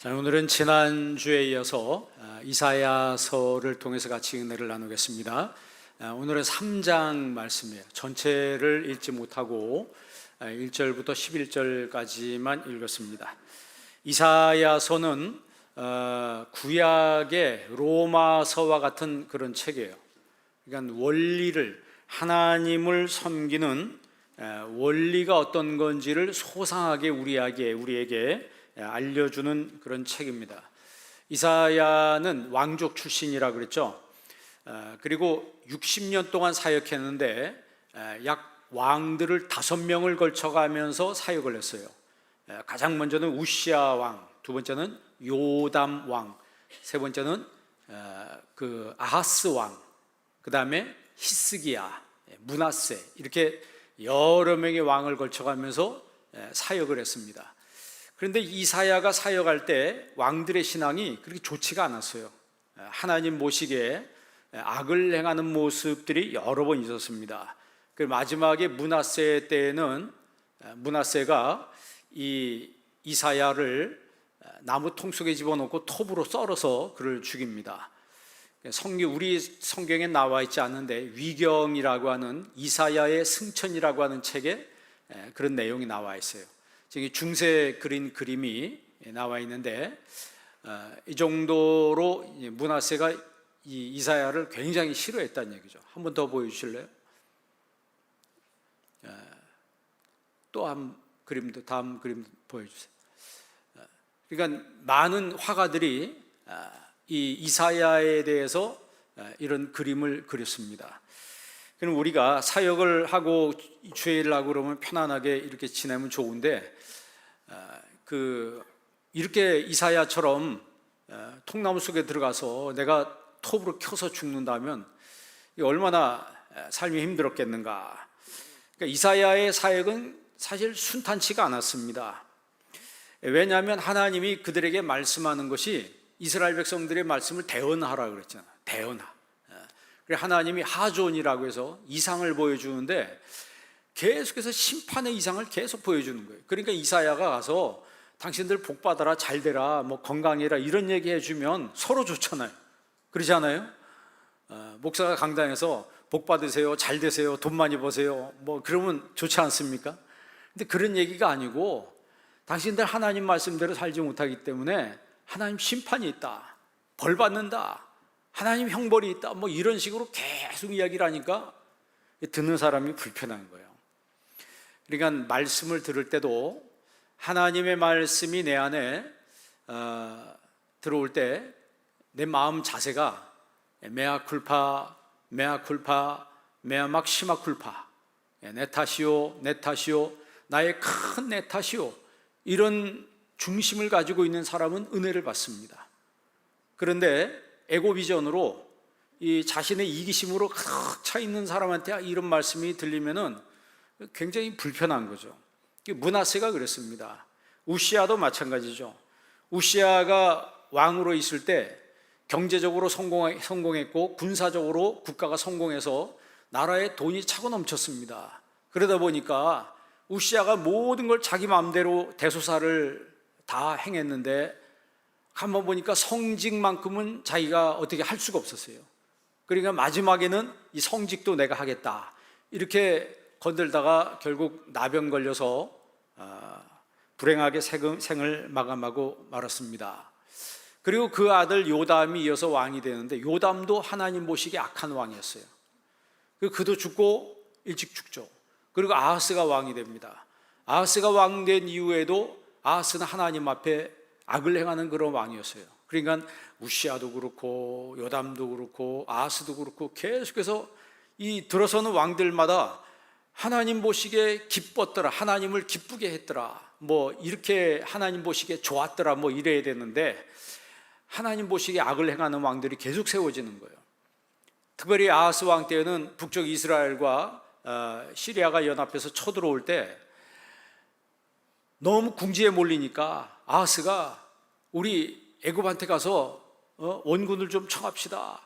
자, 오늘은 지난주에 이어서 이사야서를 통해서 같이 은혜를 나누겠습니다. 오늘은 3장 말씀이에요. 전체를 읽지 못하고 1절부터 11절까지만 읽었습니다. 이사야서는 구약의 로마서와 같은 그런 책이에요. 그러니까 원리를, 하나님을 섬기는 원리가 어떤 건지를 소상하게 우리에게 알려주는 그런 책입니다. 이사야는 왕족 출신이라 그랬죠. 그리고 60년 동안 사역했는데 약 왕들을 5명을 걸쳐가면서 사역을 했어요. 가장 먼저는 우시아 왕, 두 번째는 요담 왕, 세 번째는 그 아하스 왕, 그 다음에 히스기야, 므낫세, 이렇게 여러 명의 왕을 걸쳐가면서 사역을 했습니다. 그런데 이사야가 사역할 때 왕들의 신앙이 그렇게 좋지가 않았어요. 하나님 모시기에 악을 행하는 모습들이 여러 번 있었습니다. 그 마지막에 므낫세 때에는 므낫세가 이 이사야를 나무 통 속에 집어넣고 톱으로 썰어서 그를 죽입니다. 우리 성경에 나와 있지 않는데 위경이라고 하는 이사야의 승천이라고 하는 책에 그런 내용이 나와 있어요. 지금 중세 그린 그림이 나와 있는데 이 정도로 므낫세가 이 이사야를 굉장히 싫어했다는 얘기죠. 한 번 더 보여주실래요? 다음 그림도 보여주세요. 그러니까 많은 화가들이 이 이사야에 대해서 이런 그림을 그렸습니다. 그럼 우리가 사역을 하고 주의 일을 하고 그러면 편안하게 이렇게 지내면 좋은데 이렇게 이사야처럼 통나무 속에 들어가서 내가 톱으로 켜서 죽는다면 얼마나 삶이 힘들었겠는가. 그러니까 이사야의 사역은 사실 순탄치가 않았습니다. 왜냐하면 하나님이 그들에게 말씀하는 것이 이스라엘 백성들의 말씀을 대언하라 그랬잖아요. 대언하. 그래서 하나님이 하존이라고 해서 이상을 보여주는데 계속해서 심판의 이상을 계속 보여주는 거예요. 그러니까 이사야가 가서 당신들 복 받아라, 잘 되라, 뭐 건강해라 이런 얘기 해주면 서로 좋잖아요. 그러지 않아요? 목사가 강단에서 복 받으세요, 잘 되세요, 돈 많이 버세요, 뭐 그러면 좋지 않습니까? 근데 그런 얘기가 아니고 당신들 하나님 말씀대로 살지 못하기 때문에 하나님 심판이 있다, 벌 받는다, 하나님 형벌이 있다, 뭐 이런 식으로 계속 이야기를 하니까 듣는 사람이 불편한 거예요. 그러니까 말씀을 들을 때도 하나님의 말씀이 내 안에 들어올 때 내 마음 자세가 메아쿨파, 메아쿨파, 메아막 시마쿨파, 내 탓이요, 내 탓이요, 나의 큰 내 탓이요, 이런 중심을 가지고 있는 사람은 은혜를 받습니다. 그런데 에고 비전으로 이 자신의 이기심으로 가득 차 있는 사람한테 이런 말씀이 들리면은 굉장히 불편한 거죠. 므낫세가 그랬습니다. 우시아도 마찬가지죠. 우시아가 왕으로 있을 때 경제적으로 성공했고 군사적으로 국가가 성공해서 나라에 돈이 차고 넘쳤습니다. 그러다 보니까 우시아가 모든 걸 자기 마음대로 대소사를 다 행했는데 한번 보니까 성직만큼은 자기가 어떻게 할 수가 없었어요. 그러니까 마지막에는 이 성직도 내가 하겠다 이렇게 건들다가 결국 나병 걸려서 불행하게 생을 마감하고 말았습니다. 그리고 그 아들 요담이 이어서 왕이 되는데 요담도 하나님 보시기에 악한 왕이었어요. 그도 죽고 일찍 죽죠. 그리고 아하스가 왕이 됩니다. 아하스가 왕 된 이후에도 아하스는 하나님 앞에 악을 행하는 그런 왕이었어요. 그러니까 우시아도 그렇고 요담도 그렇고 아하스도 그렇고 계속해서 이 들어서는 왕들마다 하나님 보시기에 기뻤더라, 하나님을 기쁘게 했더라, 뭐 이렇게 하나님 보시기에 좋았더라, 뭐 이래야 되는데 하나님 보시기에 악을 행하는 왕들이 계속 세워지는 거예요. 특별히 아하스 왕 때에는 북쪽 이스라엘과 시리아가 연합해서 쳐들어올 때 너무 궁지에 몰리니까 아하스가 우리 애굽한테 가서 원군을 좀 청합시다.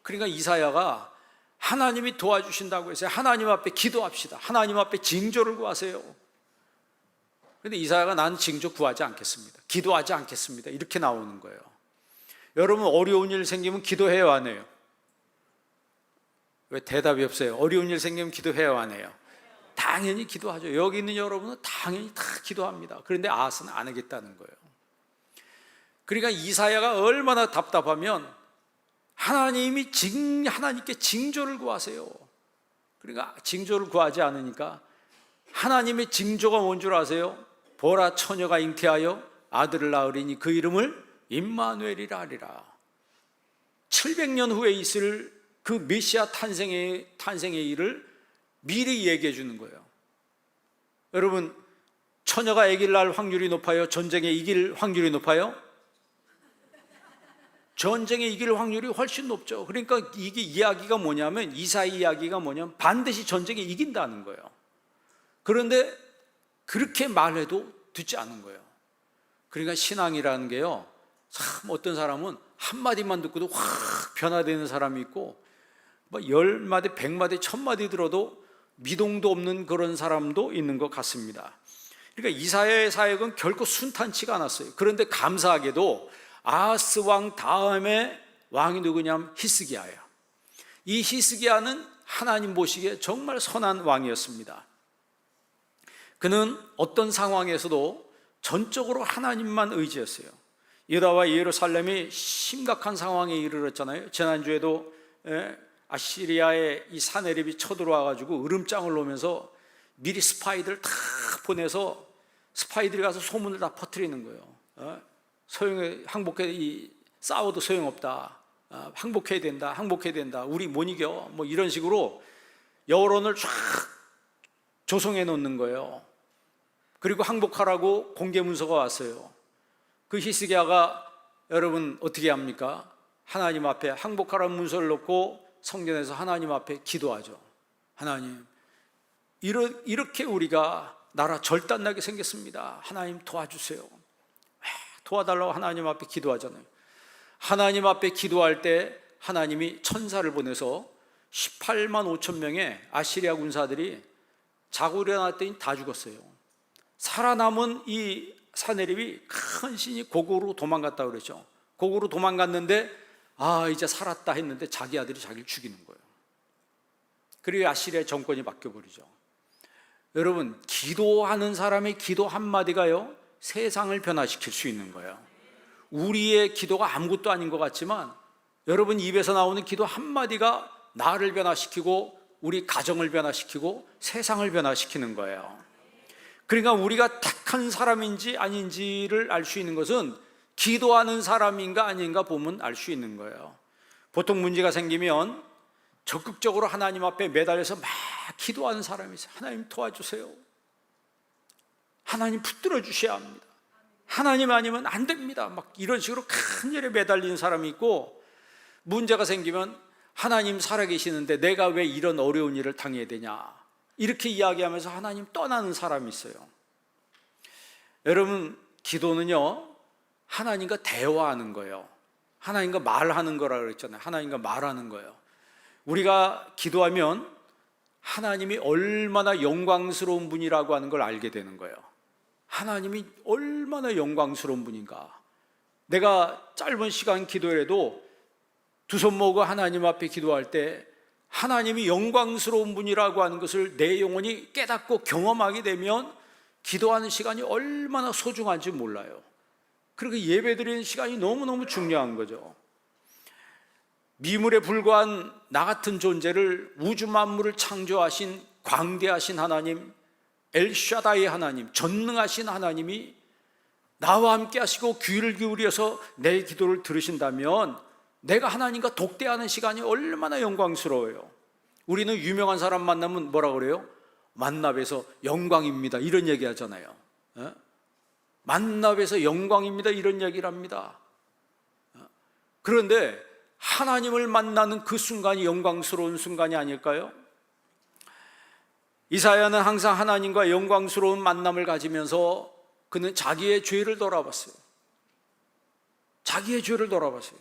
그러니까 이사야가 하나님이 도와주신다고 해서 하나님 앞에 기도합시다, 하나님 앞에 징조를 구하세요. 그런데 이사야가 난 징조 구하지 않겠습니다, 기도하지 않겠습니다, 이렇게 나오는 거예요. 여러분, 어려운 일 생기면 기도해요, 안 해요? 왜 대답이 없어요? 어려운 일 생기면 기도해요, 안 해요? 당연히 기도하죠. 여기 있는 여러분은 당연히 다 기도합니다. 그런데 아하스는 안 하겠다는 거예요. 그러니까 이사야가 얼마나 답답하면 하나님께 징조를 구하세요. 그러니까 징조를 구하지 않으니까 하나님의 징조가 뭔 줄 아세요? 보라, 처녀가 잉태하여 아들을 낳으리니 그 이름을 임마누엘이라 하리라. 700년 후에 있을 그 메시아 탄생의 일을 미리 얘기해 주는 거예요. 여러분, 처녀가 아기를 낳을 확률이 높아요? 전쟁에 이길 확률이 높아요? 전쟁에 이길 확률이 훨씬 높죠. 그러니까 이게 이야기가 뭐냐면, 이사야 이야기가 뭐냐면 반드시 전쟁에 이긴다는 거예요. 그런데 그렇게 말해도 듣지 않은 거예요. 그러니까 신앙이라는 게요, 참 어떤 사람은 한마디만 듣고도 확 변화되는 사람이 있고, 뭐 10마디, 100마디, 1000마디 들어도 미동도 없는 그런 사람도 있는 것 같습니다. 그러니까 이사야의 사역은 결코 순탄치가 않았어요. 그런데 감사하게도 아하스 왕 다음에 왕이 누구냐면 히스기야예요. 이 히스기야는 하나님 보시기에 정말 선한 왕이었습니다. 그는 어떤 상황에서도 전적으로 하나님만 의지했어요. 유다와 예루살렘이 심각한 상황에 이르렀잖아요. 지난주에도 아시리아의 이 사내립이 쳐들어와가지고 으름장을 놓으면서 미리 스파이들 다 보내서 스파이들이 가서 소문을 다 퍼뜨리는 거예요. 싸워도 소용없다, 항복해야 된다, 우리 못 이겨, 뭐 이런 식으로 여론을 쫙 조성해 놓는 거예요. 그리고 항복하라고 공개 문서가 왔어요. 그 히스기야가 여러분 어떻게 합니까? 하나님 앞에 항복하라는 문서를 놓고 성전에서 하나님 앞에 기도하죠. 하나님, 이렇게 우리가 나라 절단나게 생겼습니다. 하나님 도와주세요. 도와달라고 하나님 앞에 기도하잖아요. 하나님 앞에 기도할 때 하나님이 천사를 보내서 18만 5천 명의 아시리아 군사들이 자고 일어났더니 다 죽었어요. 살아남은 이 사내립이 큰 신이 고국으로 도망갔다고 그랬죠. 고국으로 도망갔는데 이제 살았다 했는데 자기 아들이 자기를 죽이는 거예요. 그리고 아시리아 정권이 바뀌어버리죠. 여러분, 기도하는 사람의 기도 한마디가요, 세상을 변화시킬 수 있는 거예요. 우리의 기도가 아무것도 아닌 것 같지만 여러분 입에서 나오는 기도 한마디가 나를 변화시키고 우리 가정을 변화시키고 세상을 변화시키는 거예요. 그러니까 우리가 택한 사람인지 아닌지를 알 수 있는 것은 기도하는 사람인가 아닌가 보면 알 수 있는 거예요. 보통 문제가 생기면 적극적으로 하나님 앞에 매달려서 막 기도하는 사람이 있어요. 하나님 도와주세요. 하나님 붙들어 주셔야 합니다. 하나님 아니면 안 됩니다. 막 이런 식으로 큰 일에 매달리는 사람이 있고, 문제가 생기면 하나님 살아계시는데 내가 왜 이런 어려운 일을 당해야 되냐, 이렇게 이야기하면서 하나님 떠나는 사람이 있어요. 여러분, 기도는요, 하나님과 대화하는 거예요. 하나님과 말하는 거라 그랬잖아요. 하나님과 말하는 거예요. 우리가 기도하면 하나님이 얼마나 영광스러운 분이라고 하는 걸 알게 되는 거예요. 하나님이 얼마나 영광스러운 분인가. 내가 짧은 시간 기도해도 두 손 모으고 하나님 앞에 기도할 때 하나님이 영광스러운 분이라고 하는 것을 내 영혼이 깨닫고 경험하게 되면 기도하는 시간이 얼마나 소중한지 몰라요. 그리고 예배드리는 시간이 너무너무 중요한 거죠. 미물에 불과한 나 같은 존재를, 우주 만물을 창조하신 광대하신 하나님, 엘샤다이 하나님, 전능하신 하나님이 나와 함께 하시고 귀를 기울여서 내 기도를 들으신다면 내가 하나님과 독대하는 시간이 얼마나 영광스러워요. 우리는 유명한 사람 만나면 뭐라 그래요? 만납에서 영광입니다, 이런 얘기 하잖아요. 만납에서 영광입니다, 이런 얘기를 합니다. 그런데 하나님을 만나는 그 순간이 영광스러운 순간이 아닐까요? 이사야는 항상 하나님과 영광스러운 만남을 가지면서 그는 자기의 죄를 돌아봤어요. 자기의 죄를 돌아봤어요.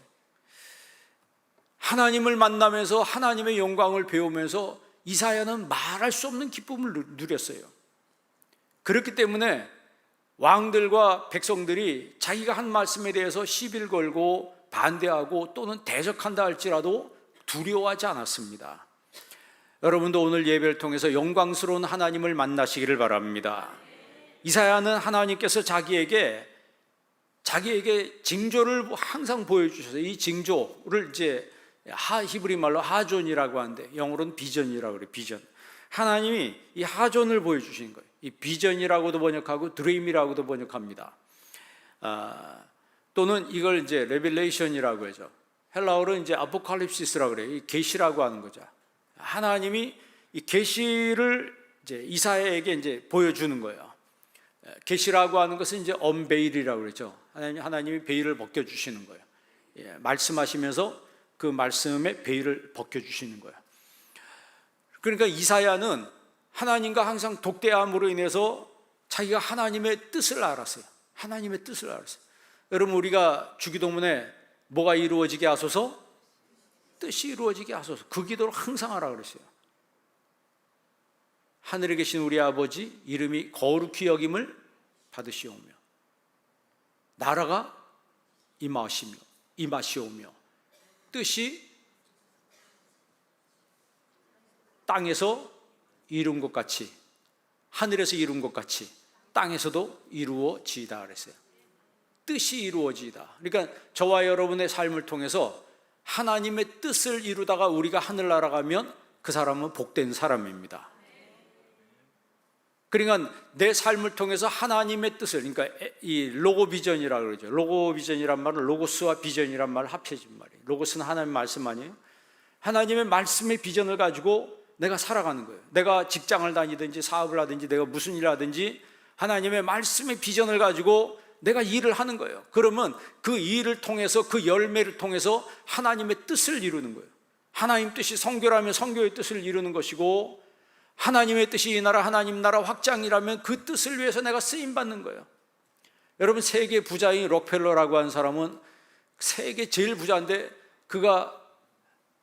하나님을 만나면서 하나님의 영광을 배우면서 이사야는 말할 수 없는 기쁨을 누렸어요. 그렇기 때문에 왕들과 백성들이 자기가 한 말씀에 대해서 시비를 걸고 반대하고 또는 대적한다 할지라도 두려워하지 않았습니다. 여러분도 오늘 예배를 통해서 영광스러운 하나님을 만나시기를 바랍니다. 이사야는 하나님께서 자기에게 징조를 항상 보여주셔서 이 징조를 이제 히브리 말로 하존이라고 하는데 영어로는 비전이라고 그래요. 비전. 하나님이 이 하존을 보여주신 거예요. 이 비전이라고도 번역하고 드림이라고도 번역합니다. 또는 이걸 이제 레벨레이션이라고 하죠. 헬라어로 이제 아포칼립시스라고 그래요. 이 계시라고 하는 거죠. 하나님이 이 계시를 이제 이사야에게 이제 보여주는 거예요. 계시라고 하는 것은 이제 언베일이라고 그러죠. 하나님이 베일을 벗겨 주시는 거예요. 말씀하시면서 그 말씀에 베일을 벗겨 주시는 거예요. 그러니까 이사야는 하나님과 항상 독대함으로 인해서 자기가 하나님의 뜻을 알았어요. 하나님의 뜻을 알았어요. 여러분, 우리가 주기도문에 뭐가 이루어지게 하소서? 뜻이 이루어지게 하소서. 그 기도를 항상 하라 그랬어요. 하늘에 계신 우리 아버지 이름이 거룩히 여김을 받으시오며 나라가 임하시오며 뜻이 땅에서 이룬 것 같이 하늘에서 이룬 것 같이 땅에서도 이루어지이다 그랬어요. 뜻이 이루어지이다. 그러니까 저와 여러분의 삶을 통해서 하나님의 뜻을 이루다가 우리가 하늘나라 가면 그 사람은 복된 사람입니다. 그러니까 내 삶을 통해서 하나님의 뜻을, 그러니까 이 로고 비전이라고 그러죠. 로고 비전이란 말은 로고스와 비전이란 말을 합해진 말이에요. 로고스는 하나님의 말씀 아니에요? 하나님의 말씀의 비전을 가지고 내가 살아가는 거예요. 내가 직장을 다니든지 사업을 하든지 내가 무슨 일을 하든지 하나님의 말씀의 비전을 가지고 내가 일을 하는 거예요. 그러면 그 일을 통해서 그 열매를 통해서 하나님의 뜻을 이루는 거예요. 하나님 뜻이 성교라면 성교의 뜻을 이루는 것이고 하나님의 뜻이 이 나라 하나님 나라 확장이라면 그 뜻을 위해서 내가 쓰임받는 거예요. 여러분, 세계 부자인 록펠러라고 하는 사람은 세계 제일 부자인데 그가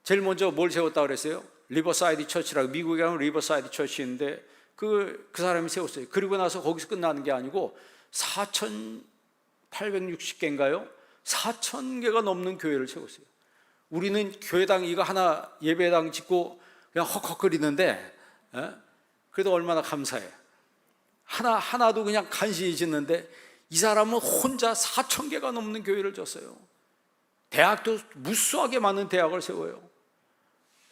제일 먼저 뭘 세웠다고 그랬어요? 리버사이드 처치라고, 미국에 가면 리버사이드 처치인데 그 사람이 세웠어요. 그리고 나서 거기서 끝나는 게 아니고 4,860개인가요? 4,000개가 넘는 교회를 세웠어요. 우리는 교회당 이거 하나 예배당 짓고 그냥 헉헉거리는데 그래도 얼마나 감사해. 하나도 그냥 간신히 짓는데 이 사람은 혼자 4,000개가 넘는 교회를 졌어요. 대학도 무수하게 많은 대학을 세워요.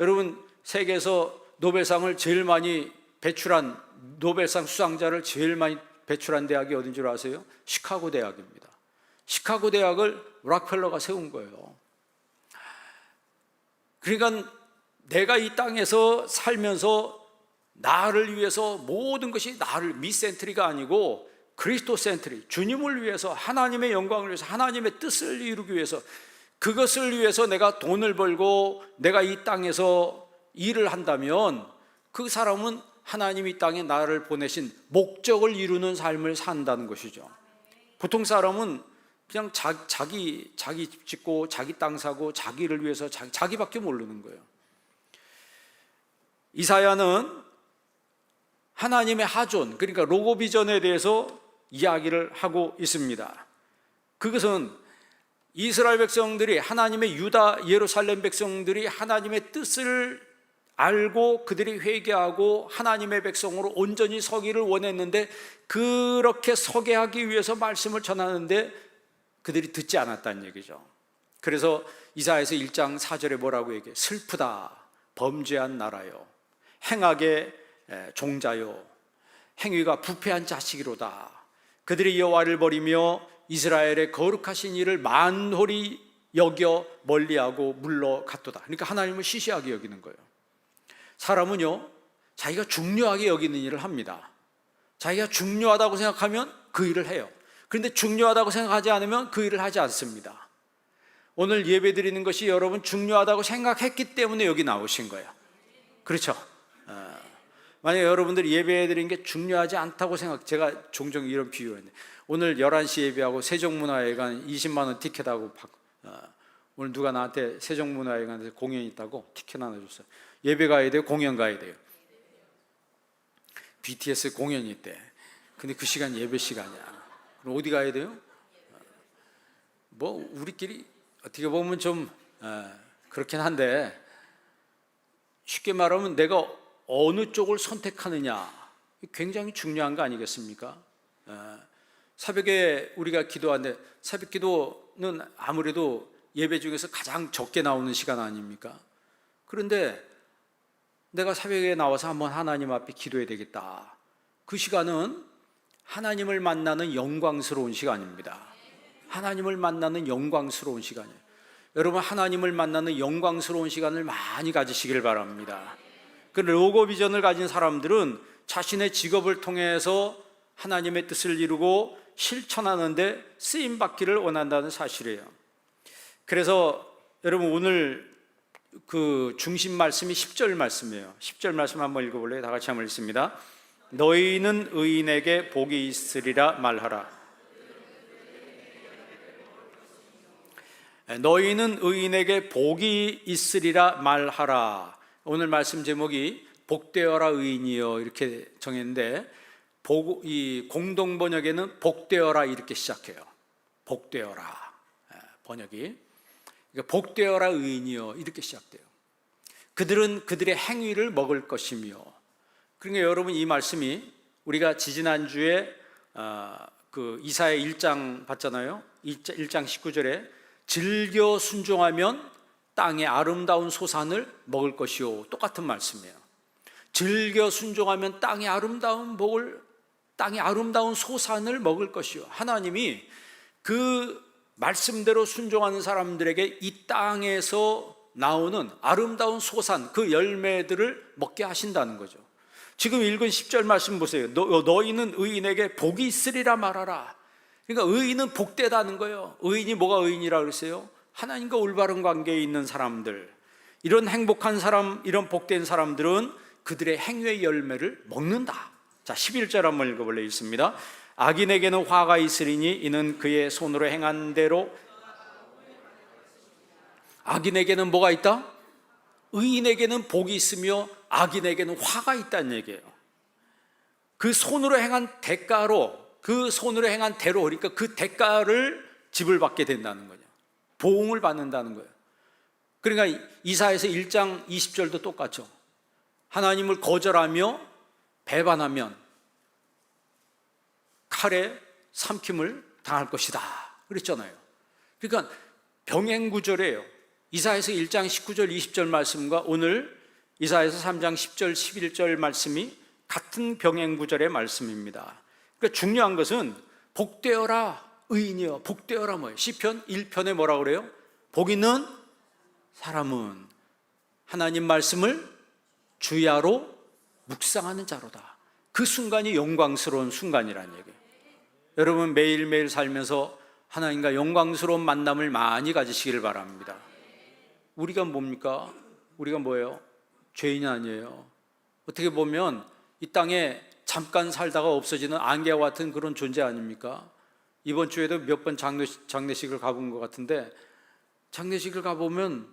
여러분, 세계에서 노벨상을 제일 많이 배출한, 노벨상 수상자를 제일 많이 배출한 대학이 어딘 줄 아세요? 시카고 대학입니다. 시카고 대학을 록펠러가 세운 거예요. 그러니까 내가 이 땅에서 살면서 나를 위해서 모든 것이 나를 미센트리가 아니고 그리스도 센트리, 주님을 위해서, 하나님의 영광을 위해서, 하나님의 뜻을 이루기 위해서, 그것을 위해서 내가 돈을 벌고 내가 이 땅에서 일을 한다면 그 사람은 하나님이 이 땅에 나를 보내신 목적을 이루는 삶을 산다는 것이죠. 보통 사람은 그냥 자기 집 짓고 자기 땅 사고 자기를 위해서 자기밖에 모르는 거예요. 이사야는 하나님의 하존, 그러니까 로고 비전에 대해서 이야기를 하고 있습니다. 그것은 이스라엘 백성들이, 하나님의 유다 예루살렘 백성들이 하나님의 뜻을 알고 그들이 회개하고 하나님의 백성으로 온전히 서기를 원했는데 그렇게 서게 하기 위해서 말씀을 전하는데 그들이 듣지 않았다는 얘기죠. 그래서 이사야서 1장 4절에 뭐라고 얘기해요? 슬프다, 범죄한 나라요, 행악의 종자요, 행위가 부패한 자식이로다. 그들이 여호와를 버리며 이스라엘의 거룩하신 이를 만홀히 여겨 멀리하고 물러갔도다. 그러니까 하나님을 시시하게 여기는 거예요. 사람은요, 자기가 중요하게 여기는 일을 합니다. 자기가 중요하다고 생각하면 그 일을 해요. 그런데 중요하다고 생각하지 않으면 그 일을 하지 않습니다. 오늘 예배 드리는 것이 여러분 중요하다고 생각했기 때문에 여기 나오신 거예요. 그렇죠? 만약에 여러분들이 예배 드리는 게 중요하지 않다고 제가 종종 이런 비유를 했는데, 오늘 11시 예배하고 세종문화회관 20만 원 티켓하고 오늘 누가 나한테 세종문화회관에서 공연 있다고 티켓 하나 줬어요. 예배 가야 돼요? 공연 가야 돼요? BTS 공연이 있대. 근데 그 시간 예배 시간이야. 그럼 어디 가야 돼요? 뭐 우리끼리 어떻게 보면 좀 그렇긴 한데, 쉽게 말하면 내가 어느 쪽을 선택하느냐, 굉장히 중요한 거 아니겠습니까? 새벽에 우리가 기도하는데, 새벽 기도는 아무래도 예배 중에서 가장 적게 나오는 시간 아닙니까? 그런데 내가 새벽에 나와서 한번 하나님 앞에 기도해야 되겠다. 그 시간은 하나님을 만나는 영광스러운 시간입니다. 하나님을 만나는 영광스러운 시간이에요. 여러분, 하나님을 만나는 영광스러운 시간을 많이 가지시길 바랍니다. 그 로고 비전을 가진 사람들은 자신의 직업을 통해서 하나님의 뜻을 이루고 실천하는데 쓰임받기를 원한다는 사실이에요. 그래서 여러분, 오늘 그 중심 말씀이 10절 말씀이에요. 10절 말씀 한번 읽어볼래요? 다 같이 한번 읽습니다. 너희는 의인에게 복이 있으리라 말하라. 너희는 의인에게 복이 있으리라 말하라. 오늘 말씀 제목이 복되어라 의인이여 이렇게 정했는데, 이 공동 번역에는 복되어라 이렇게 시작해요. 복되어라 번역이. 그러니까 복되어라 의인이여 이렇게 시작돼요. 그들은 그들의 행위를 먹을 것이며. 그러니까 여러분, 이 말씀이 우리가 지지난주에 그 이사야 1장 봤잖아요. 1장 19절에 즐겨 순종하면 땅의 아름다운 소산을 먹을 것이요, 똑같은 말씀이에요. 즐겨 순종하면 땅의 아름다운 소산을 먹을 것이요. 하나님이 그 말씀대로 순종하는 사람들에게 이 땅에서 나오는 아름다운 소산, 그 열매들을 먹게 하신다는 거죠. 지금 읽은 10절 말씀 보세요. 너희는 의인에게 복이 있으리라 말하라. 그러니까 의인은 복되다는 거예요. 의인이 뭐가 의인이라 그랬어요? 하나님과 올바른 관계에 있는 사람들. 이런 행복한 사람, 이런 복된 사람들은 그들의 행위의 열매를 먹는다. 자, 11절 한번 읽어볼래. 있습니다. 악인에게는 화가 있으리니 이는 그의 손으로 행한 대로. 악인에게는 뭐가 있다? 의인에게는 복이 있으며 악인에게는 화가 있다는 얘기예요. 그 손으로 행한 대가로, 그 손으로 행한 대로, 그러니까 그 대가를 지불받게 된다는 거죠. 보응을 받는다는 거예요. 그러니까 이사야서 1장 20절도 똑같죠. 하나님을 거절하며 배반하면 칼에 삼킴을 당할 것이다 그랬잖아요. 그러니까 병행구절이에요. 이사야서 1장 19절 20절 말씀과 오늘 이사야서 3장 10절 11절 말씀이 같은 병행구절의 말씀입니다. 그러니까 중요한 것은 복되어라 의인이여. 복되어라 뭐예요? 시편 1편에 뭐라고 그래요? 복 있는 사람은 하나님 말씀을 주야로 묵상하는 자로다. 그 순간이 영광스러운 순간이라는 얘기예요. 여러분, 매일매일 살면서 하나님과 영광스러운 만남을 많이 가지시길 바랍니다. 우리가 뭡니까? 우리가 뭐예요? 죄인이 아니에요. 어떻게 보면 이 땅에 잠깐 살다가 없어지는 안개와 같은 그런 존재 아닙니까? 이번 주에도 몇 번 장례식을 가본 것 같은데, 장례식을 가보면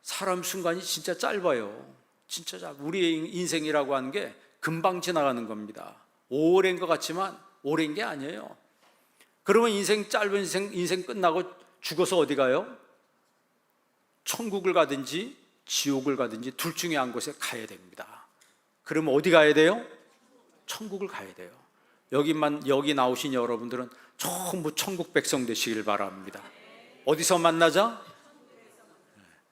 사람 순간이 진짜 짧아요. 진짜 짧아. 우리의 인생이라고 하는 게 금방 지나가는 겁니다. 오랜 것 같지만 오랜 게 아니에요. 그러면 짧은 인생 끝나고 죽어서 어디 가요? 천국을 가든지 지옥을 가든지 둘 중에 한 곳에 가야 됩니다. 그러면 어디 가야 돼요? 천국을 가야 돼요. 여기 나오신 여러분들은 전부 천국 백성 되시길 바랍니다. 어디서 만나자?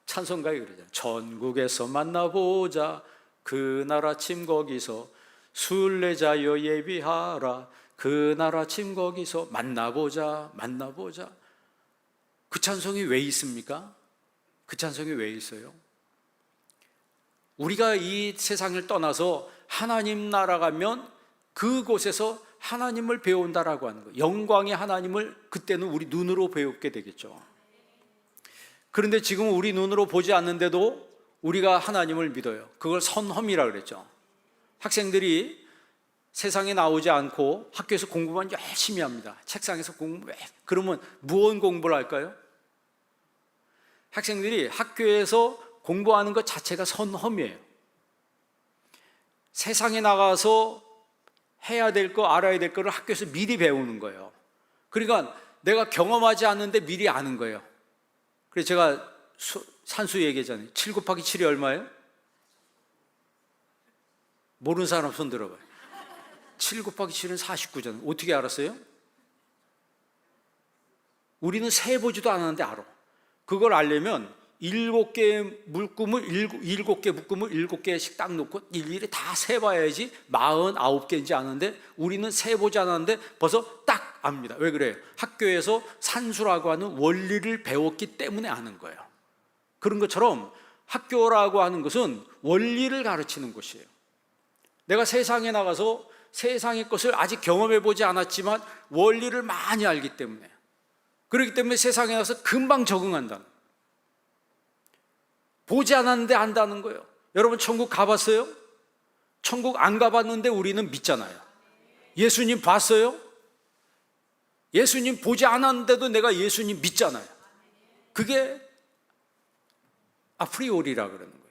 찬송가에 그러잖아요. 천국에서 만나보자. 그날 아침 거기서 순례자여 예비하라. 그날 아침 거기서 만나보자. 그 찬송이 왜 있습니까? 그 찬송이 왜 있어요? 우리가 이 세상을 떠나서 하나님 나라 가면 그곳에서 하나님을 배운다라고 하는 거예요. 영광의 하나님을 그때는 우리 눈으로 배우게 되겠죠. 그런데 지금 우리 눈으로 보지 않는데도 우리가 하나님을 믿어요. 그걸 선험이라고 그랬죠. 학생들이 세상에 나오지 않고 학교에서 공부만 열심히 합니다. 책상에서 공부, 그러면 무언 공부를 할까요? 학생들이 학교에서 공부하는 것 자체가 선험이에요. 세상에 나가서 해야 될 거, 알아야 될 거를 학교에서 미리 배우는 거예요. 그러니까 내가 경험하지 않는데 미리 아는 거예요. 그래서 제가 산수 얘기했잖아요. 7 곱하기 7이 얼마예요? 모르는 사람 손 들어봐요. 7 곱하기 7은 49잖아요. 어떻게 알았어요? 우리는 세보지도 않았는데 알아. 그걸 알려면 7개의 물금을 7개 묶음을 7개씩 딱 놓고 일일이 다 세봐야지 49개인지 아는데 우리는 세보지 않았는데 벌써 딱 압니다. 왜 그래요? 학교에서 산수라고 하는 원리를 배웠기 때문에 아는 거예요. 그런 것처럼 학교라고 하는 것은 원리를 가르치는 곳이에요. 내가 세상에 나가서 세상의 것을 아직 경험해보지 않았지만 원리를 많이 알기 때문에, 그렇기 때문에 세상에 나가서 금방 적응한다는 거예요. 보지 않았는데 안다는 거예요. 여러분 천국 가봤어요? 천국 안 가봤는데 우리는 믿잖아요. 예수님 봤어요? 예수님 보지 않았는데도 내가 예수님 믿잖아요. 그게 아프리오리라 그러는 거예요.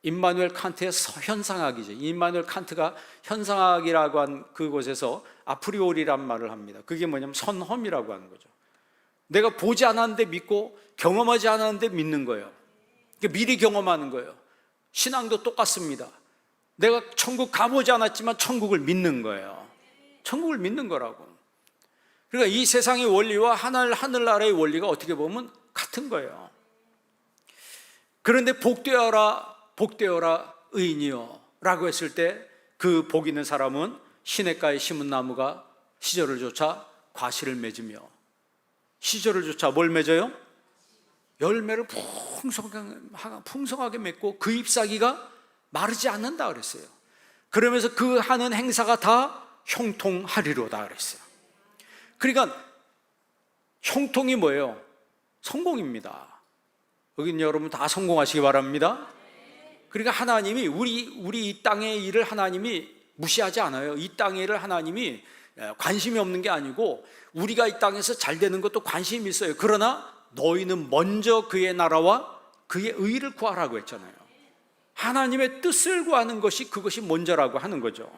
임마누엘 칸트의 현상학이죠. 임마누엘 칸트가 현상학이라고 한 그곳에서 아프리오리란 말을 합니다. 그게 뭐냐면 선험이라고 하는 거죠. 내가 보지 않았는데 믿고 경험하지 않았는데 믿는 거예요. 미리 경험하는 거예요. 신앙도 똑같습니다. 내가 천국 가보지 않았지만 천국을 믿는 거예요. 천국을 믿는 거라고. 그러니까 이 세상의 원리와 하늘나라의 원리가 어떻게 보면 같은 거예요. 그런데 복되어라 의인이여 라고 했을 때 그 복 있는 사람은 시냇가에 심은 나무가 시절을 쫓아 과실을 맺으며, 시절을 쫓아 뭘 맺어요? 열매를 풍성하게 맺고 그 잎사귀가 마르지 않는다 그랬어요. 그러면서 그 하는 행사가 다 형통하리로다 그랬어요. 그러니까 형통이 뭐예요? 성공입니다. 여기는 여러분 다 성공하시기 바랍니다. 그러니까 하나님이 우리 이 땅의 일을 하나님이 무시하지 않아요. 이 땅의 일을 하나님이 관심이 없는 게 아니고 우리가 이 땅에서 잘 되는 것도 관심이 있어요. 그러나 너희는 먼저 그의 나라와 그의 의를 구하라고 했잖아요. 하나님의 뜻을 구하는 것이 그것이 먼저라고 하는 거죠.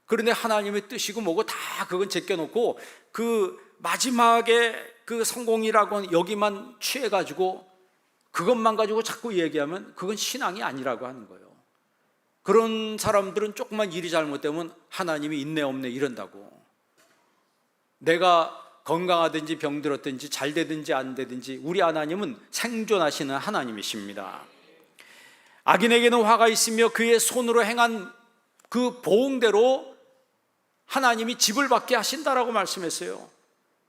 그런데 하나님의 뜻이고 뭐고 다 그건 제껴놓고 그 마지막에 그 성공이라고 하는 여기만 취해가지고 그것만 가지고 자꾸 얘기하면 그건 신앙이 아니라고 하는 거예요. 그런 사람들은 조금만 일이 잘못되면 하나님이 있네 없네 이런다고. 내가 건강하든지 병들었든지 잘 되든지 안 되든지 우리 하나님은 생존하시는 하나님이십니다. 악인에게는 화가 있으며 그의 손으로 행한 그 보응대로 하나님이 집을 받게 하신다라고 말씀했어요.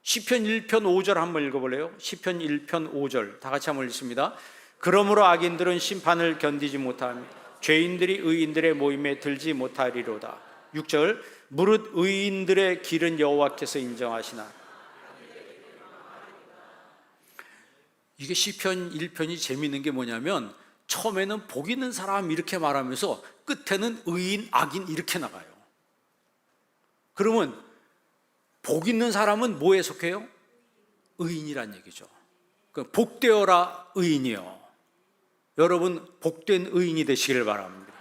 시편 1편 5절 한번 읽어볼래요? 시편 1편 5절 다 같이 한번 읽습니다. 그러므로 악인들은 심판을 견디지 못하며 죄인들이 의인들의 모임에 들지 못하리로다. 6절 무릇 의인들의 길은 여호와께서 인정하시나. 이게 시편 1편이 재미있는 게 뭐냐면 처음에는 복 있는 사람 이렇게 말하면서 끝에는 의인, 악인 이렇게 나가요. 그러면 복 있는 사람은 뭐에 속해요? 의인이란 얘기죠. 복되어라 의인이요. 여러분 복된 의인이 되시길 바랍니다.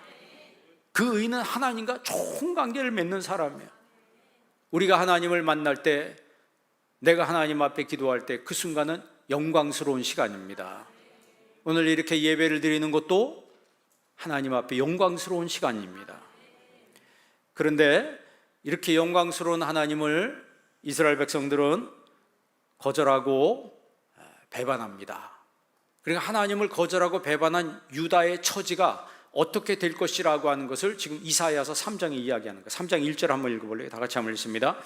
그 의인은 하나님과 좋은 관계를 맺는 사람이에요. 우리가 하나님을 만날 때, 내가 하나님 앞에 기도할 때 그 순간은 영광스러운 시간입니다. 오늘 이렇게 예배를 드리는 것도 하나님 앞에 영광스러운 시간입니다. 그런데 이렇게 영광스러운 하나님을 이스라엘 백성들은 거절하고 배반합니다. 그러니까 하나님을 거절하고 배반한 유다의 처지가 어떻게 될 것이라고 하는 것을 지금 이사야서 3장에 이야기하는 거예요. 3장 1절 한번 읽어볼래요? 다 같이 한번 읽습니다.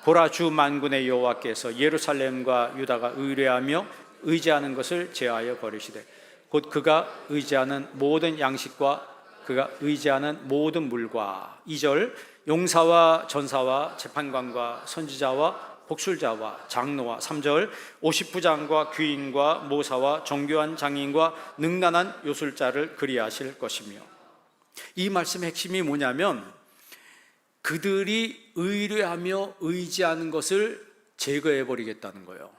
보라, 주 만군의 여호와께서 예루살렘과 유다가 의뢰하며 의지하는 것을 제하여 버리시되 곧 그가 의지하는 모든 양식과 그가 의지하는 모든 물과. 2절 용사와 전사와 재판관과 선지자와 복술자와 장로와. 3절 50부장과 귀인과 모사와 정교한 장인과 능란한 요술자를 그리하실 것이며. 이 말씀의 핵심이 뭐냐면 그들이 의뢰하며 의지하는 것을 제거해 버리겠다는 거예요.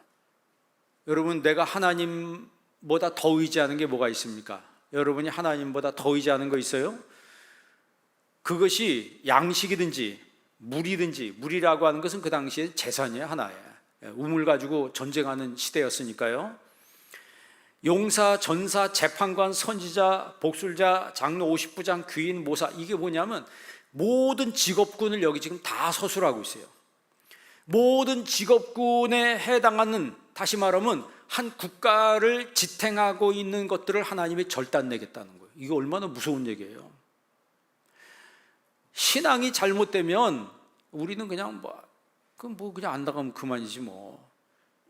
여러분, 내가 하나님보다 더 의지하는 게 뭐가 있습니까? 여러분이 하나님보다 더 의지하는 거 있어요? 그것이 양식이든지 물이라고 하는 것은 그 당시에 재산이에요. 하나에 우물 가지고 전쟁하는 시대였으니까요. 용사, 전사, 재판관, 선지자, 복술자, 장로 50부장, 귀인, 모사, 이게 뭐냐면 모든 직업군을 여기 지금 다 서술하고 있어요. 모든 직업군에 해당하는, 다시 말하면 한 국가를 지탱하고 있는 것들을 하나님이 절단내겠다는 거예요. 이게 얼마나 무서운 얘기예요. 신앙이 잘못되면 우리는 그냥 그냥 안 나가면 그만이지 뭐.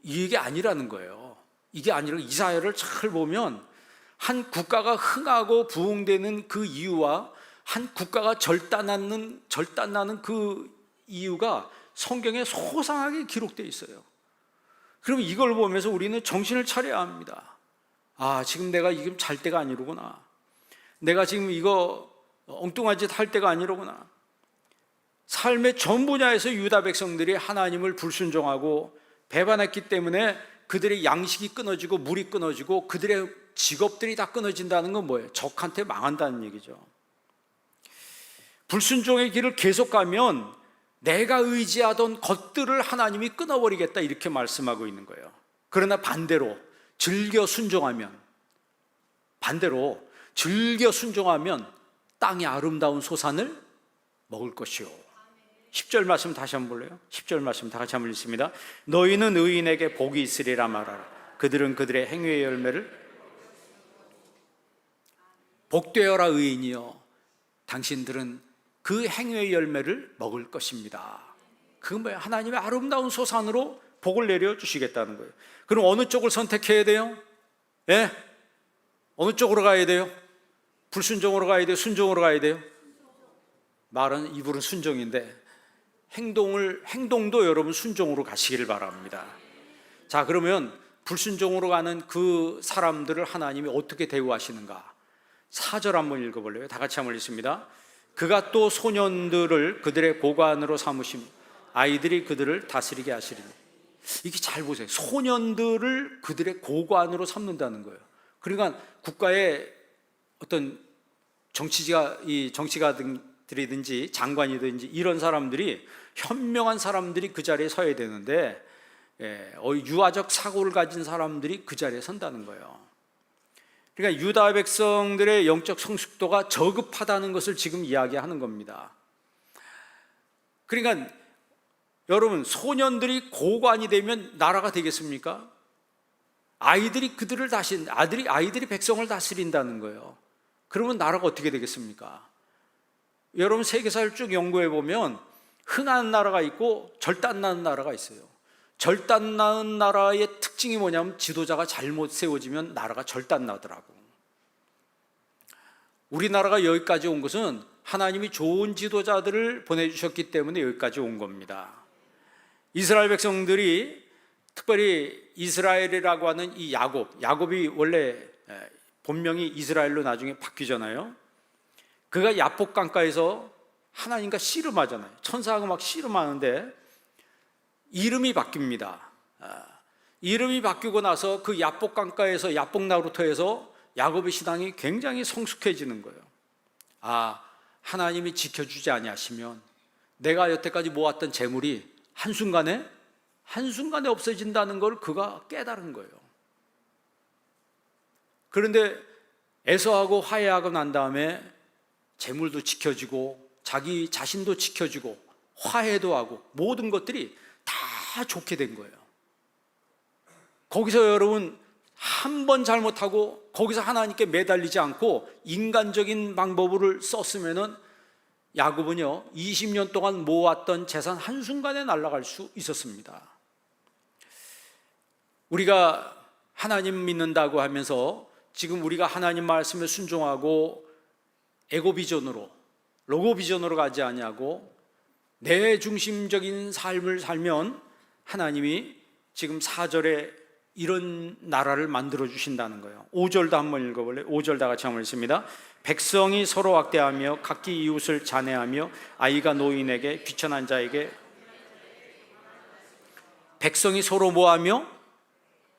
이게 아니라는 거예요. 이게 아니라 이사야를 잘 보면 한 국가가 흥하고 부흥되는 그 이유와 한 국가가 절단나는 그 이유가 성경에 소상하게 기록되어 있어요. 그러면 이걸 보면서 우리는 정신을 차려야 합니다. 지금 내가 지금 잘 때가 아니로구나. 내가 지금 이거 엉뚱한 짓 할 때가 아니로구나. 삶의 전 분야에서 유다 백성들이 하나님을 불순종하고 배반했기 때문에 그들의 양식이 끊어지고 물이 끊어지고 그들의 직업들이 다 끊어진다는 건 뭐예요? 적한테 망한다는 얘기죠. 불순종의 길을 계속 가면 내가 의지하던 것들을 하나님이 끊어버리겠다, 이렇게 말씀하고 있는 거예요. 그러나 반대로 즐겨 순종하면 땅의 아름다운 소산을 먹을 것이요. 10절 말씀 다시 한번 볼래요? 10절 말씀 다 같이 한번 읽습니다. 너희는 의인에게 복이 있으리라 말하라. 그들은 그들의 행위의 열매를, 복되어라 의인이여, 당신들은 그 행위의 열매를 먹을 것입니다. 그건 뭐예요? 하나님의 아름다운 소산으로 복을 내려주시겠다는 거예요. 그럼 어느 쪽을 선택해야 돼요? 어느 쪽으로 가야 돼요? 불순종으로 가야 돼요? 순종으로 가야 돼요? 말은 입으로는 순종인데 행동도 여러분 순종으로 가시기를 바랍니다. 자, 그러면 불순종으로 가는 그 사람들을 하나님이 어떻게 대우하시는가? 4절 한번 읽어볼래요? 다 같이 한번 읽습니다. 그가 또 소년들을 그들의 고관으로 삼으심, 아이들이 그들을 다스리게 하시리니. 이게 잘 보세요. 소년들을 그들의 고관으로 삼는다는 거예요. 그러니까 국가의 어떤 정치가들이든지 장관이든지 이런 사람들이, 현명한 사람들이 그 자리에 서야 되는데 유아적 사고를 가진 사람들이 그 자리에 선다는 거예요. 그러니까 유다 백성들의 영적 성숙도가 저급하다는 것을 지금 이야기하는 겁니다. 그러니까 여러분, 소년들이 고관이 되면 나라가 되겠습니까? 아이들이 백성을 다스린다는 거예요. 그러면 나라가 어떻게 되겠습니까? 여러분, 세계사를 쭉 연구해 보면 흥하는 나라가 있고 절단나는 나라가 있어요. 절단나는 나라의 특징이 뭐냐면 지도자가 잘못 세워지면 나라가 절단나더라고. 우리나라가 여기까지 온 것은 하나님이 좋은 지도자들을 보내주셨기 때문에 여기까지 온 겁니다. 이스라엘 백성들이, 특별히 이스라엘이라고 하는 이 야곱이 원래 본명이 이스라엘로 나중에 바뀌잖아요. 그가 야복 강가에서 하나님과 씨름하잖아요. 천사하고 막 씨름하는데 이름이 바뀝니다. 이름이 바뀌고 나서 그 야복 강가에서, 야복 나루터에서 야곱의 신앙이 굉장히 성숙해지는 거예요. 하나님이 지켜주지 아니하시면 내가 여태까지 모았던 재물이 한순간에 없어진다는 걸 그가 깨달은 거예요. 그런데 에서하고 화해하고 난 다음에 재물도 지켜지고 자기 자신도 지켜지고 화해도 하고 모든 것들이 다 좋게 된 거예요. 거기서 여러분, 한 번 잘못하고 거기서 하나님께 매달리지 않고 인간적인 방법을 썼으면은 야곱은요 20년 동안 모았던 재산 한순간에 날아갈 수 있었습니다. 우리가 하나님 믿는다고 하면서 지금 우리가 하나님 말씀에 순종하고 에고비전으로, 로고비전으로 가지 아니하고 내 중심적인 삶을 살면 하나님이 지금 4절에 이런 나라를 만들어 주신다는 거예요. 5절도 한번 읽어볼래요? 5절 다 같이 한번 읽습니다. 백성이 서로 학대하며 각기 이웃을 잔해하며 아이가 노인에게 귀천한 자에게, 백성이 서로 뭐하며?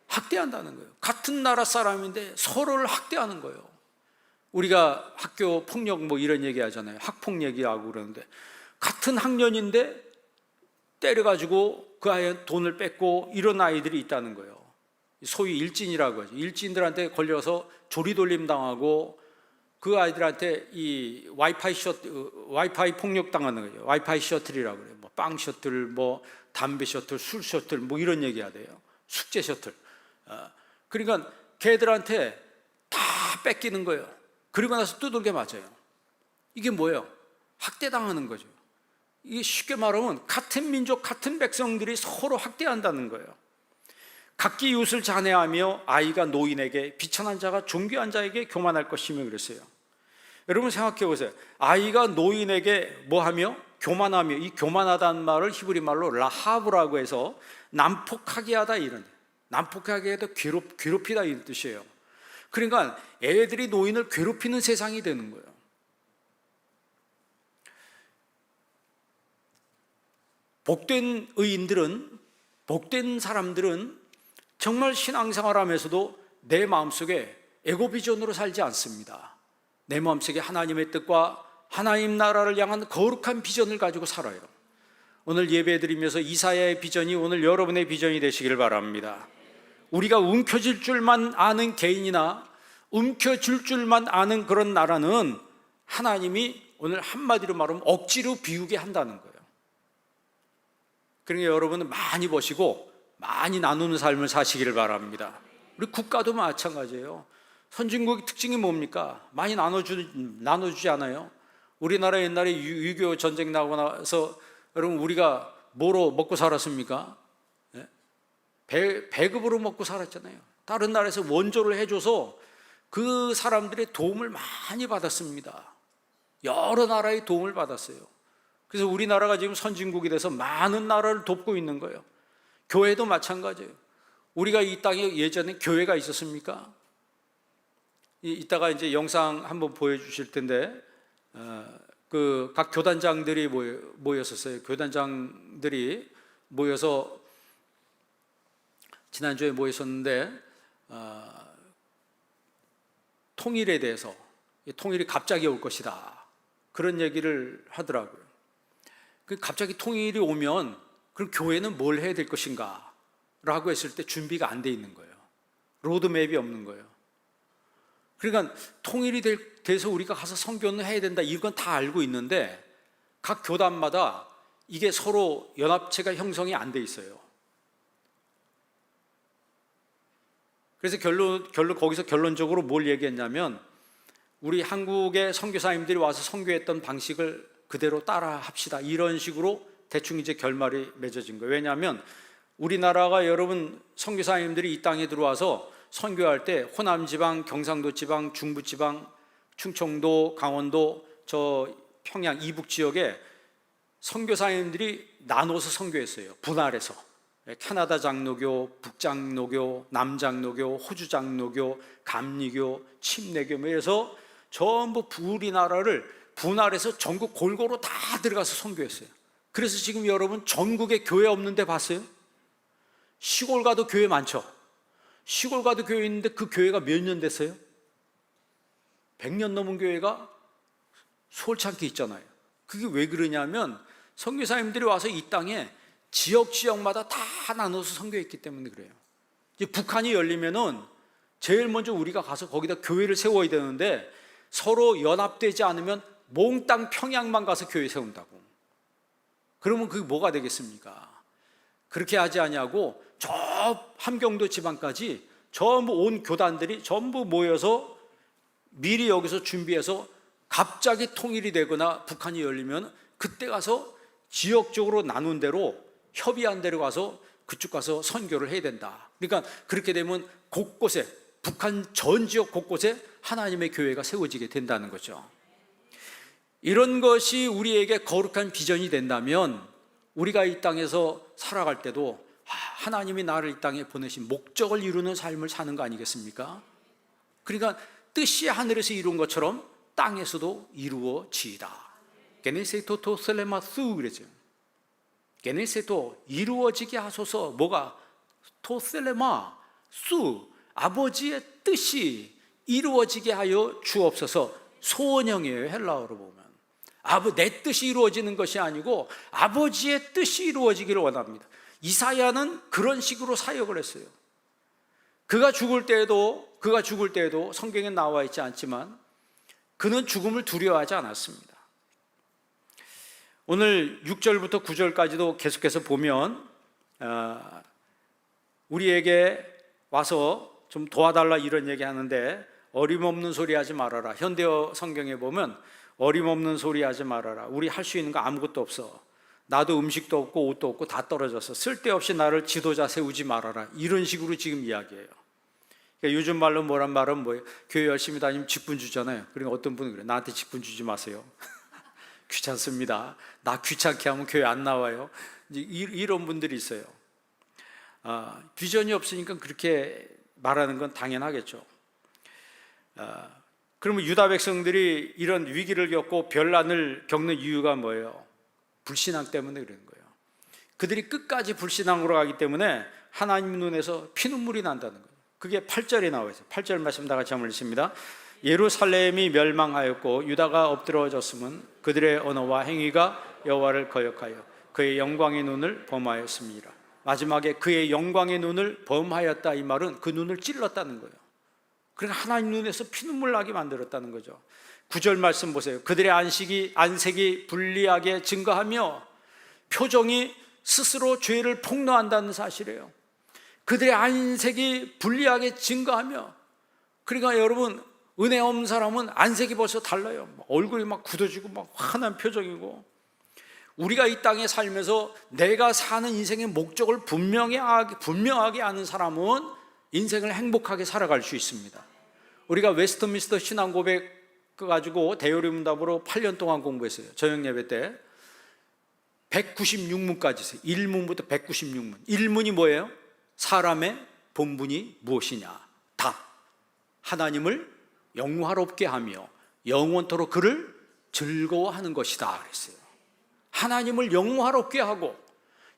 학대한다는 거예요. 같은 나라 사람인데 서로를 학대하는 거예요. 우리가 학교 폭력 뭐 이런 얘기 하잖아요. 학폭 얘기하고 그러는데 같은 학년인데 때려가지고 그 아이의 돈을 뺏고 이런 아이들이 있다는 거예요. 소위 일진이라고 하죠. 일진들한테 걸려서 조리돌림 당하고 그 아이들한테 이 와이파이 폭력 당하는 거예요. 와이파이 셔틀이라고 그래요. 뭐 빵 셔틀, 뭐 담배 셔틀, 술 셔틀, 뭐 이런 얘기해야 돼요. 숙제 셔틀. 그러니까 걔들한테 다 뺏기는 거예요. 그리고 나서 두들겨 맞아요. 이게 뭐예요? 학대당하는 거죠. 이게 쉽게 말하면 같은 민족, 같은 백성들이 서로 학대한다는 거예요. 각기 이웃을 잔해하며 아이가 노인에게, 비천한 자가 존귀한 자에게 교만할 것이며 그랬어요. 여러분 생각해 보세요. 아이가 노인에게 뭐하며? 교만하며. 이 교만하다는 말을 히브리 말로 라하브라고 해서 난폭하게 하다 이런, 난폭하게 해도 괴롭히다 이런 뜻이에요. 그러니까 애들이 노인을 괴롭히는 세상이 되는 거예요. 복된 의인들은, 복된 사람들은 정말 신앙생활 하면서도 내 마음속에 에고 비전으로 살지 않습니다. 내 마음속에 하나님의 뜻과 하나님 나라를 향한 거룩한 비전을 가지고 살아요. 오늘 예배드리면서 이사야의 비전이 오늘 여러분의 비전이 되시길 바랍니다. 우리가 움켜쥘 줄만 아는 개인이나 움켜쥘 줄만 아는 그런 나라는 하나님이 오늘 한마디로 말하면 억지로 비우게 한다는 거예요. 그러니까 여러분은 많이 버시고 많이 나누는 삶을 사시기를 바랍니다. 우리 국가도 마찬가지예요. 선진국의 특징이 뭡니까? 많이 나눠주지 않아요. 우리나라 옛날에 6.25 전쟁 나고 나서 여러분 우리가 뭐로 먹고 살았습니까? 배급으로 먹고 살았잖아요. 다른 나라에서 원조를 해줘서 그 사람들의 도움을 많이 받았습니다. 여러 나라의 도움을 받았어요. 그래서 우리나라가 지금 선진국이 돼서 많은 나라를 돕고 있는 거예요. 교회도 마찬가지예요. 우리가 이 땅에 예전에 교회가 있었습니까? 이따가 이제 영상 한번 보여주실 텐데 그 각 교단장들이 모였었어요. 교단장들이 모여서 지난주에 모였었는데 통일에 대해서, 통일이 갑자기 올 것이다 그런 얘기를 하더라고요. 갑자기 통일이 오면 그럼 교회는 뭘 해야 될 것인가 라고 했을 때 준비가 안 돼 있는 거예요. 로드맵이 없는 거예요. 그러니까 통일이 돼서 우리가 가서 선교는 해야 된다 이건 다 알고 있는데 각 교단마다 이게 서로 연합체가 형성이 안 돼 있어요. 그래서 거기서 결론적으로 뭘 얘기했냐면 우리 한국의 선교사님들이 와서 선교했던 방식을 그대로 따라 합시다 이런 식으로 대충 이제 결말이 맺어진 거예요. 왜냐하면 우리나라가 여러분 선교사님들이 이 땅에 들어와서 선교할 때 호남 지방, 경상도 지방, 중부 지방, 충청도, 강원도, 저 평양 이북 지역에 선교사님들이 나눠서 선교했어요. 분할해서 캐나다 장로교, 북장로교, 남장로교, 호주 장로교, 감리교, 침례교 그래서 전부 우리나라를 분할해서 전국 골고루 다 들어가서 선교했어요. 그래서 지금 여러분 전국에 교회 없는 데 봤어요? 시골 가도 교회 많죠? 시골 가도 교회 있는데 그 교회가 몇 년 됐어요? 100년 넘은 교회가 수월찮게 있잖아요. 그게 왜 그러냐면 선교사님들이 와서 이 땅에 지역마다 다 나눠서 선교했기 때문에 그래요. 이제 북한이 열리면은 제일 먼저 우리가 가서 거기다 교회를 세워야 되는데 서로 연합되지 않으면 몽땅 평양만 가서 교회 세운다고. 그러면 그게 뭐가 되겠습니까? 그렇게 하지 아니하고 저 함경도 지방까지 전부 온 교단들이 전부 모여서 미리 여기서 준비해서 갑자기 통일이 되거나 북한이 열리면 그때 가서 지역적으로 나눈 대로 협의한 대로 가서 그쪽 가서 선교를 해야 된다. 그러니까 그렇게 되면 곳곳에 북한 전 지역 곳곳에 하나님의 교회가 세워지게 된다는 거죠. 이런 것이 우리에게 거룩한 비전이 된다면 우리가 이 땅에서 살아갈 때도 하나님이 나를 이 땅에 보내신 목적을 이루는 삶을 사는 거 아니겠습니까? 그러니까 뜻이 하늘에서 이룬 것처럼 땅에서도 이루어지이다. 게네세토 토셀레마스 그랬죠. 게네세토 이루어지게 하소서. 뭐가? 토셀레마 수 아버지의 뜻이 이루어지게 하여 주옵소서. 소원형이에요. 헬라어로 보면 내 뜻이 이루어지는 것이 아니고 아버지의 뜻이 이루어지기를 원합니다. 이사야는 그런 식으로 사역을 했어요. 그가 죽을 때에도 성경에 나와 있지 않지만 그는 죽음을 두려워하지 않았습니다. 오늘 6절부터 9절까지도 계속해서 보면 우리에게 와서 좀 도와달라 이런 얘기 하는데, 어림없는 소리 하지 말아라. 현대어 성경에 보면 어림없는 소리 하지 말아라. 우리 할 수 있는 거 아무것도 없어. 나도 음식도 없고 옷도 없고 다 떨어져서 쓸데없이 나를 지도자 세우지 말아라. 이런 식으로 지금 이야기해요. 그러니까 요즘 말로 뭐란 말은 뭐예요? 교회 열심히 다니면 직분 주잖아요. 그러니까 어떤 분은 그래요. 나한테 직분 주지 마세요. 귀찮습니다. 나 귀찮게 하면 교회 안 나와요. 이런 분들이 있어요. 비전이 없으니까 그렇게 말하는 건 당연하겠죠. 그러면 유다 백성들이 이런 위기를 겪고 변란을 겪는 이유가 뭐예요? 불신앙 때문에 그런 거예요. 그들이 끝까지 불신앙으로 가기 때문에 하나님 눈에서 피눈물이 난다는 거예요. 그게 8절에 나와 있어요. 8절 말씀 다 같이 한번 읽습니다. 예루살렘이 멸망하였고 유다가 엎드러졌음은 그들의 언어와 행위가 여호와를 거역하여 그의 영광의 눈을 범하였습니다. 마지막에 그의 영광의 눈을 범하였다, 이 말은 그 눈을 찔렀다는 거예요. 그러니까 하나님 눈에서 피눈물 나게 만들었다는 거죠. 9절 말씀 보세요. 그들의 안색이 불리하게 증거하며, 표정이 스스로 죄를 폭로한다는 사실이에요. 그들의 안색이 불리하게 증거하며, 그러니까 여러분, 은혜 없는 사람은 안색이 벌써 달라요. 얼굴이 막 굳어지고 막 환한 표정이고, 우리가 이 땅에 살면서 내가 사는 인생의 목적을 분명하게 아는 사람은 인생을 행복하게 살아갈 수 있습니다. 우리가 웨스트민스터 신앙고백 가지고 대요리문답으로 8년 동안 공부했어요. 저녁 예배 때 196문까지 있어요. 1문부터 196문. 1문이 뭐예요? 사람의 본분이 무엇이냐? 답. 하나님을 영화롭게 하며 영원토록 그를 즐거워하는 것이다 그랬어요. 하나님을 영화롭게 하고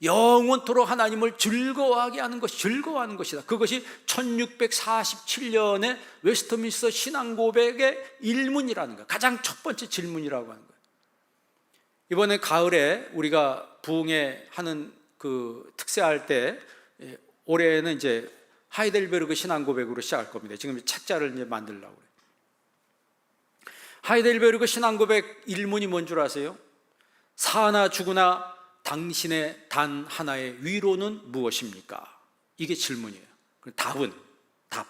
영원토록 하나님을 즐거워하게 하는 것이, 즐거워하는 것이다. 그것이 1647년에 웨스트민스터 신앙고백의 1문이라는 거예요. 가장 첫 번째 질문이라고 하는 거예요. 이번에 가을에 우리가 부흥회 하는 그 특세할 때, 올해는 이제 하이델베르그 신앙고백으로 시작할 겁니다. 지금 책자를 이제 만들려고 그래요. 하이델베르그 신앙고백 1문이 뭔 줄 아세요? 사나 죽으나 당신의 단 하나의 위로는 무엇입니까? 이게 질문이에요. 답은 답.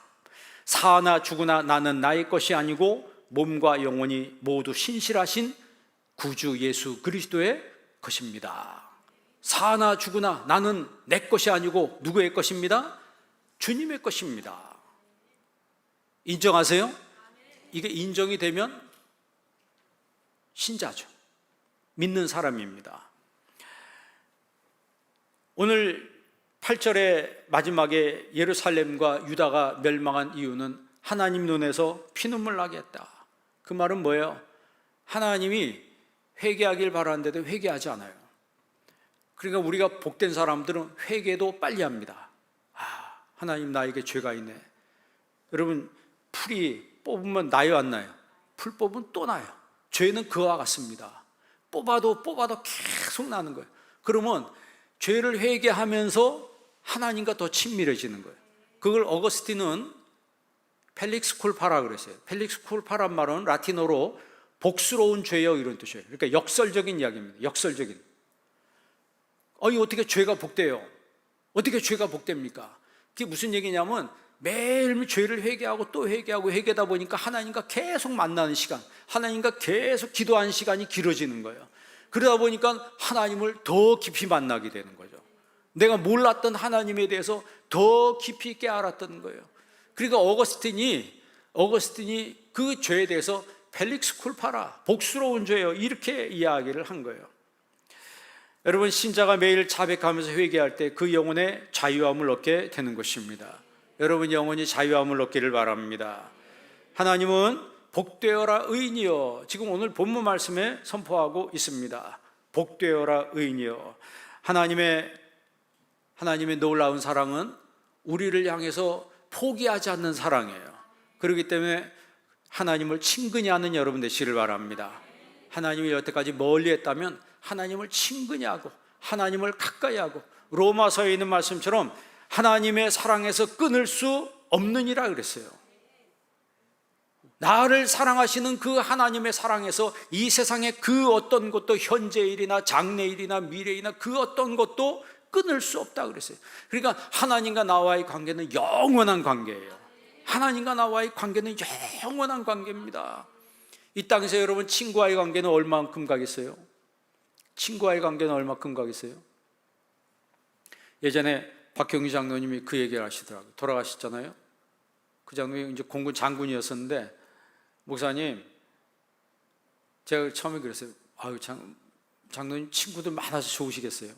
사나 죽으나 나는 나의 것이 아니고 몸과 영혼이 모두 신실하신 구주 예수 그리스도의 것입니다. 사나 죽으나 나는 내 것이 아니고 누구의 것입니다? 주님의 것입니다. 인정하세요? 이게 인정이 되면 신자죠. 믿는 사람입니다. 오늘 8절의 마지막에 예루살렘과 유다가 멸망한 이유는 하나님 눈에서 피눈물 나게 했다. 그 말은 뭐예요? 하나님이 회개하길 바라는데도 회개하지 않아요. 그러니까 우리가 복된 사람들은 회개도 빨리 합니다. 하나님 나에게 죄가 있네. 여러분, 풀이 뽑으면 나요 안 나요? 풀 뽑으면 또 나요. 죄는 그와 같습니다. 뽑아도 계속 나는 거예요. 그러면 죄를 회개하면서 하나님과 더 친밀해지는 거예요. 그걸 어거스틴은 펠릭스 쿨파라 그랬어요. 펠릭스 쿨파란 말은 라틴어로 복스러운 죄여 이런 뜻이에요. 그러니까 역설적인 이야기입니다. 역설적인. 어떻게 죄가 복돼요? 어떻게 죄가 복됩니까? 그게 무슨 얘기냐면 매일 죄를 회개하고 또 회개하고 회개하다 보니까 하나님과 계속 만나는 시간, 하나님과 계속 기도하는 시간이 길어지는 거예요. 그러다 보니까 하나님을 더 깊이 만나게 되는 거죠. 내가 몰랐던 하나님에 대해서 더 깊이 있게 알았던 거예요. 그러니까 어거스틴이 그 죄에 대해서 펠릭스 쿨파라, 복스러운 죄요, 이렇게 이야기를 한 거예요. 여러분, 신자가 매일 자백하면서 회개할 때 그 영혼의 자유함을 얻게 되는 것입니다. 여러분, 영혼이 자유함을 얻기를 바랍니다. 하나님은 복되어라 의인이여, 지금 오늘 본문 말씀에 선포하고 있습니다. 복되어라 의인이여. 하나님의 놀라운 사랑은 우리를 향해서 포기하지 않는 사랑이에요. 그렇기 때문에 하나님을 친근히 하는 여러분 되시기를 바랍니다. 하나님이 여태까지 멀리 했다면 하나님을 친근히 하고 하나님을 가까이 하고, 로마서에 있는 말씀처럼 하나님의 사랑에서 끊을 수 없느니라 그랬어요. 나를 사랑하시는 그 하나님의 사랑에서 이 세상의 그 어떤 것도, 현재일이나 장래일이나 미래일이나 그 어떤 것도 끊을 수 없다 그랬어요. 그러니까 하나님과 나와의 관계는 영원한 관계예요. 하나님과 나와의 관계는 영원한 관계입니다. 이 땅에서 여러분, 친구와의 관계는 얼마만큼 가겠어요? 친구와의 관계는 얼마만큼 가겠어요? 예전에 박경희 장로님이 그 얘기를 하시더라고요. 돌아가셨잖아요. 그 장로님이 이제 공군 장군이었었는데, 목사님, 제가 처음에 그랬어요. 아유, 장로님 친구들 많아서 좋으시겠어요.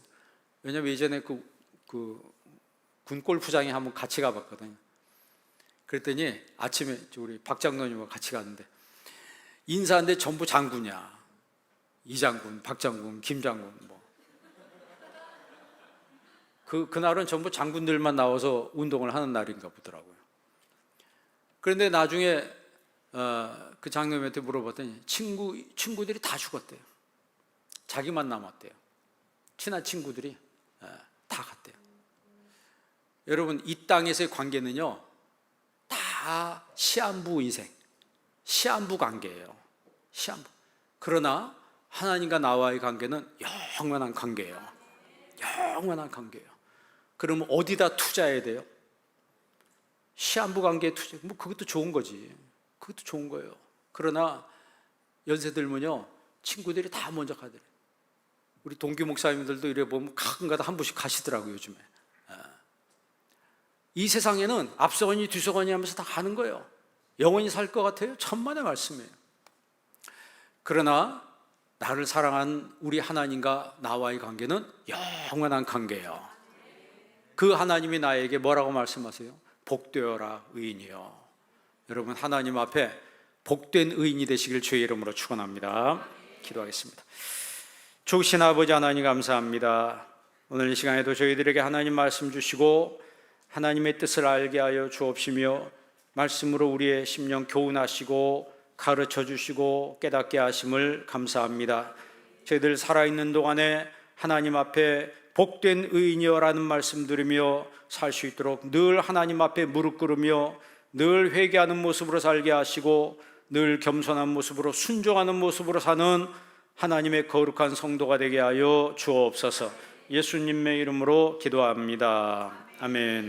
왜냐면 예전에 그 군골프장에 한번 같이 가봤거든요. 그랬더니 아침에 우리 박 장로님과 같이 갔는데, 인사하는데 전부 장군이야. 이장군, 박장군, 김장군 뭐. 그날은 전부 장군들만 나와서 운동을 하는 날인가 보더라고요. 그런데 나중에 그 장로님한테 물어봤더니 친구들이 다 죽었대요. 자기만 남았대요. 친한 친구들이 다 갔대요. 여러분, 이 땅에서의 관계는요, 다 시한부 인생, 시한부 관계예요. 시한부. 그러나 하나님과 나와의 관계는 영원한 관계예요. 영원한 관계예요. 그러면 어디다 투자해야 돼요? 시한부 관계에 투자, 뭐 그것도 좋은 거지. 그것도 좋은 거예요. 그러나 연세 들면요, 친구들이 다 먼저 가더래요. 우리 동기 목사님들도 이래 보면 가끔가다 한 번씩 가시더라고요, 요즘에. 이 세상에는 앞서거니 뒤서거니 하면서 다 가는 거예요. 영원히 살 것 같아요? 천만의 말씀이에요. 그러나 나를 사랑한 우리 하나님과 나와의 관계는 영원한 관계예요. 그 하나님이 나에게 뭐라고 말씀하세요? 복되어라 의인이여. 여러분, 하나님 앞에 복된 의인이 되시길 주의 이름으로 축원합니다. 기도하겠습니다. 좋으신 아버지 하나님, 감사합니다. 오늘 이 시간에도 저희들에게 하나님 말씀 주시고 하나님의 뜻을 알게 하여 주옵시며, 말씀으로 우리의 심령 교훈하시고 가르쳐 주시고 깨닫게 하심을 감사합니다. 저희들 살아있는 동안에 하나님 앞에 복된 의인이여라는 말씀 들으며 살 수 있도록 늘 하나님 앞에 무릎 꿇으며 늘 회개하는 모습으로 살게 하시고, 늘 겸손한 모습으로 순종하는 모습으로 사는 하나님의 거룩한 성도가 되게 하여 주옵소서. 예수님의 이름으로 기도합니다. 아멘.